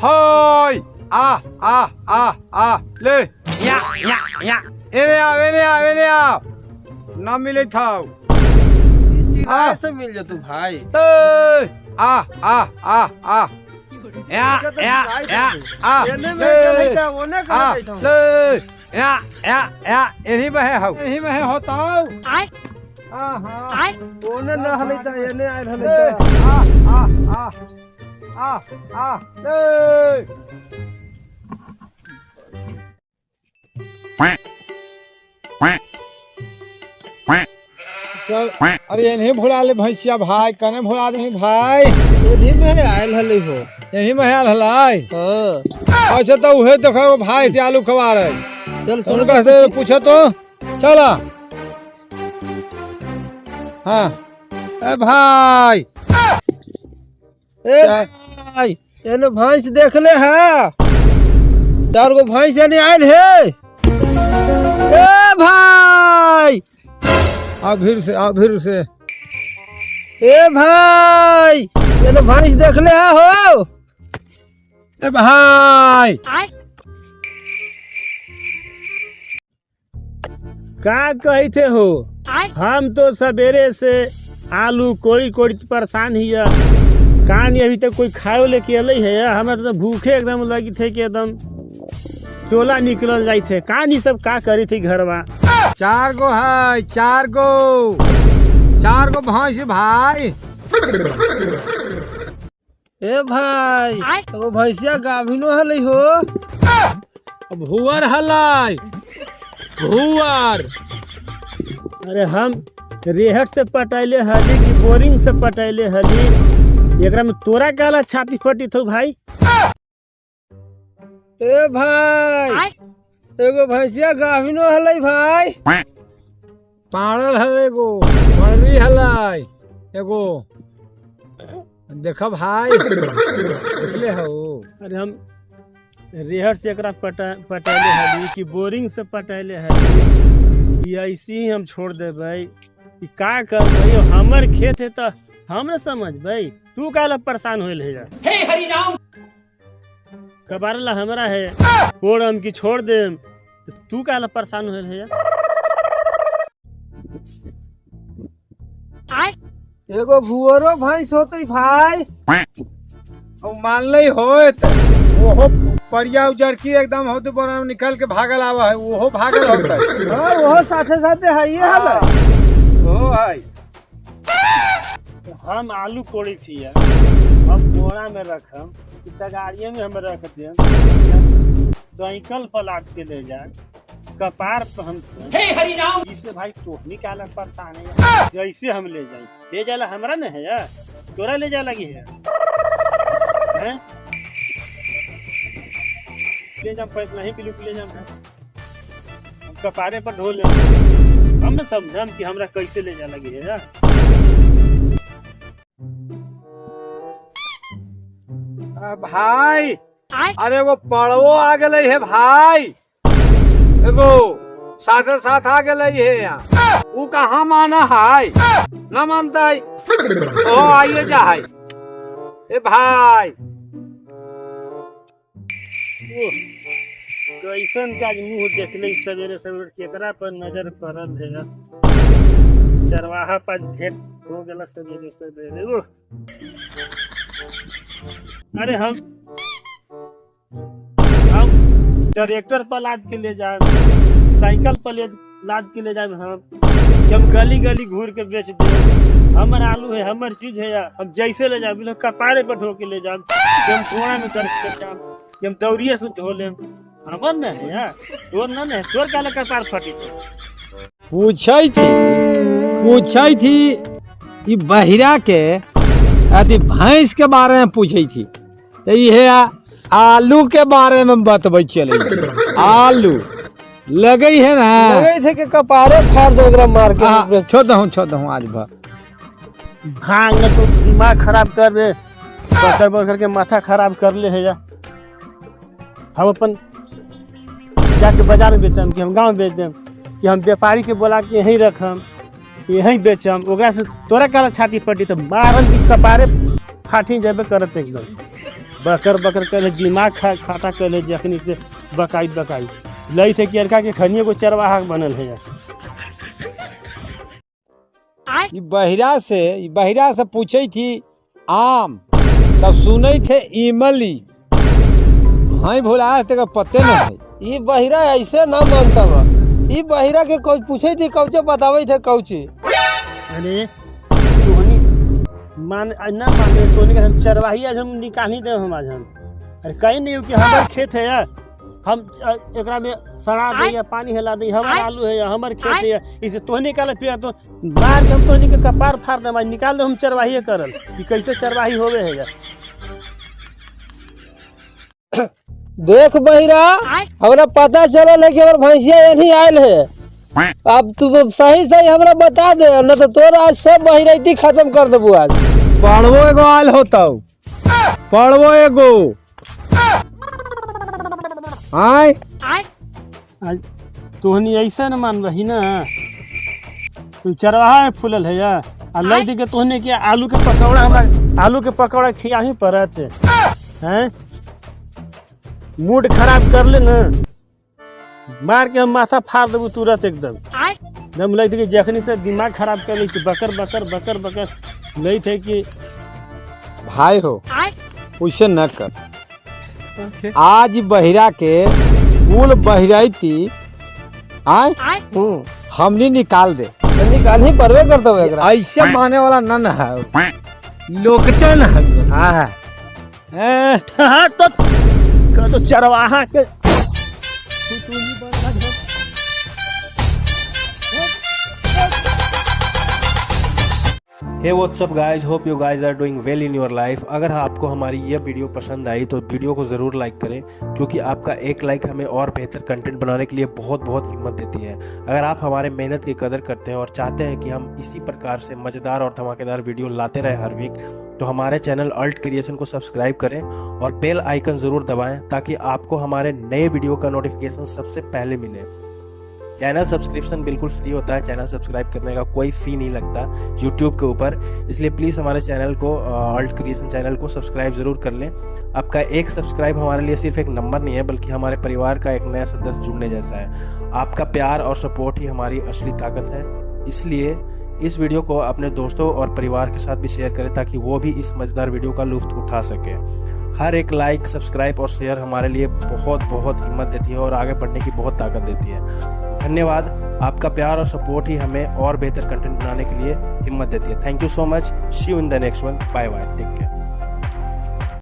होय ले या एने आ ना मिले था से मिल जा तू भाई। यही में है होता ओने न हलैता एने आइल अरे इन्हें भुला ले भैंसिया भाई कने भुला दे भाई एही में आइल हलै हो। यही में आयल हलाई। हां अच्छा तो उहे देखो भाई से आलू खवा रहे। चल सुन उनका से पूछो तो चला। हाँ ए भाई भाई एने भैंस देख ले है 4 गो भैंस एने आइल है। ए भाई आ भीड़ से ए भाई एने भैंस देख ले है हो। ए भाई का कहते हो? हम तो सवेरे से आलू कोड़ी परेशान हिया कान अभी तक कोई खाओ लेके अल है। हमारे तो भूखे एकदम लगी थे कि एकदम चोला निकल जाई थे। कान ही सब का करी थी घरवा। 4 गो है 4 गो भैंस भाई। ए भाई एगो भैंसिया गाभिनो हलै हो। भुअर हलाई भुअर। अरे हम रेहट से पटैले हली कि बोरिंग से पटैले हली? एकरा में तोरा काला छाती फटी थो भाई। ए भाई एगो भैंसिया गाभिनो हलै भाई। पाड़ल है एगो मरी हलाई एगो देखा भाई देखले हो। अरे हम रेहट से एकरा पटैले हली कि बोरिंग से पटैले हली कि ऐसे ही हम छोड़ देबै कि का करबै? हमर खेत है तो हम न समझबै। तू काला परेशान होइल है? हे हरि राम कबारला हमरा है कोड़म की छोड़ देम तो तू काला परेशान होइल है? एगो भुअरो भैंस होतै भाई। मान ले होत ओहो परिया उजर की एकदम होते बना निकल के भागल आवा है ओहो भागल होता है। हां ओहो साथे है ये हलै ओ भाई हम आलू कोड़ी थी हम बोरा में रखम तगाड़िए में हम रख देम साइकिल पलाट के ले जाए कपार पर हम। हे हरि राम इससे भाई तोहनी काला परेशान है। जैसे हम ले जाला हमरा न है यार तोरा ले जा लगी है हैं? ले जा पैसा नहीं पिलू ले जा हम कपारे पर ढो ले। हम न समझम कि हमरा कैसे ले जा लगी है यार। भाई अरे एगो पड़वो आ गए है भाई एगो साथ आ गए है यहाँ। ऊ कहाँ माना है न मानता है ओ आइए जा है। ए भाई कैसन का मुंह देखले सवेरे केकरा पर नजर पड़ल है यार। चरवाहा पर भेंट हो गला सवेरे। अरे हम ट्रैक्टर पर लाद के ले जाए साइकिल पर लाद के ले जाए हम गली घूर के बेच दे। हमर आलू है हमर चीज है यार। हम जैसे ले जाए कपारे पर ढो के ले जाए हम कोड़ा में कर हम दौड़िए से धो ले। हमर न है यार तोर न है तोर काला कपार फटी तो पूछई थी ई बहिरा के अति भैंस के बारे में पूछी थी तो ये आलू के बारे में बतबै चले। आलू लगे है ना लगे थे कि कपारे फाड़ दो एकरा मार के। छोड़ दहूं आज भर भांग तो दिमाग खराब कर दे बकर के माथा खराब कर ले है। हम अपन जाके बाजार में बेचम कि हम गांव बेच देम कि हम व्यापारी के बोला के यहीं रखम यहीं बेचम ओकरा से तोरा काला छाती पड़ी तो मारन की कपारे फाटी जाबे करत एकदम बकर बकर करे दिमाग खाता करे जखनी से बकाई लई थे किरका के खनिए को चरवाहा बनल है। ई बहिरा से पूछे थी आम तब सुने थे इमली। हाँ भोला तेरा पते नहीं है। ई बहिरा ऐसे ना मानता बा। ई बहिरा के कोई पूछे थी कौचे बतावे थे कौचे। अरे तोहनी मान ना माने तोहनी के हम चरवाही आज हम निकाली दे हम आज हम। अरे कहीं नहीं हो कि हमार खेत है यार, हम एकरा में सड़ा दे या पानी हिला दे, हमार आलू है या हमार खेत है, इसे तोहनी काले पिया तो मार के हम तोहनी के कपार फाड़ दे, निकाल दे हम चरवाही करल। कि कैसे चरवाही होवे है यार। देख बहिरा हमरा पता चलल है कि हमार भैंसिया यहीं आयल है। अब तू सही हमरा बता दे, न तो तोरा आज सब बहिरैती खत्म कर देबू। आज पड़वो एगो आयल होता पड़वो एगो आय आज तोहनी ऐसा न मान रही ना, तू चरवाहा में फूलल है यार। आ लई दे के तोहने के आलू के पकौड़ा खियाही पड़त हैं। मूड खराब कर ले ना, मार के हम माथा फाड़ देबू तुरंत एकदम। दम लई दे के जखनी से दिमाग खराब कर ली बकर लई थे कि भाई हो उसे न कर। आज बहिरा के कुल बहिरैती आय हमनी निकाल दे। निकाल ही परवे करता है एकरा। ऐसे माने वाला नन है लोकटे न है। हाँ तो चरवाहा के hey what's up guys, hope you guys are doing well in your life. अगर आपको हमारी ये वीडियो पसंद आई तो वीडियो को ज़रूर लाइक करें, क्योंकि आपका एक लाइक हमें और बेहतर कंटेंट बनाने के लिए बहुत हिम्मत देती है। अगर आप हमारे मेहनत की कदर करते हैं और चाहते हैं कि हम इसी प्रकार से मज़ेदार और धमाकेदार वीडियो लाते रहे हर वीक, तो हमारे चैनल अल्ट क्रिएशन को सब्सक्राइब करें और बेल आइकन ज़रूर दबाएँ ताकि आपको हमारे नए वीडियो का नोटिफिकेशन सबसे पहले मिले। चैनल सब्सक्रिप्शन बिल्कुल फ्री होता है, चैनल सब्सक्राइब करने का कोई फ़ी नहीं लगता यूट्यूब के ऊपर। इसलिए प्लीज़ हमारे चैनल को अल्ट क्रिएशन चैनल को सब्सक्राइब ज़रूर कर लें। आपका एक सब्सक्राइब हमारे लिए सिर्फ एक नंबर नहीं है, बल्कि हमारे परिवार का एक नया सदस्य जुड़ने जैसा है। आपका प्यार और सपोर्ट ही हमारी असली ताकत है। इसलिए इस वीडियो को अपने दोस्तों और परिवार के साथ भी शेयर करें ताकि वो भी इस मज़ेदार वीडियो का लुत्फ़ उठा सके। हर एक लाइक, सब्सक्राइब और शेयर हमारे लिए बहुत हिम्मत देती है और आगे बढ़ने की बहुत ताकत देती है। धन्यवाद। आपका प्यार और सपोर्ट ही हमें और बेहतर कंटेंट बनाने के लिए हिम्मत देती है। Thank you so much. See you in the next one. Bye bye, take care.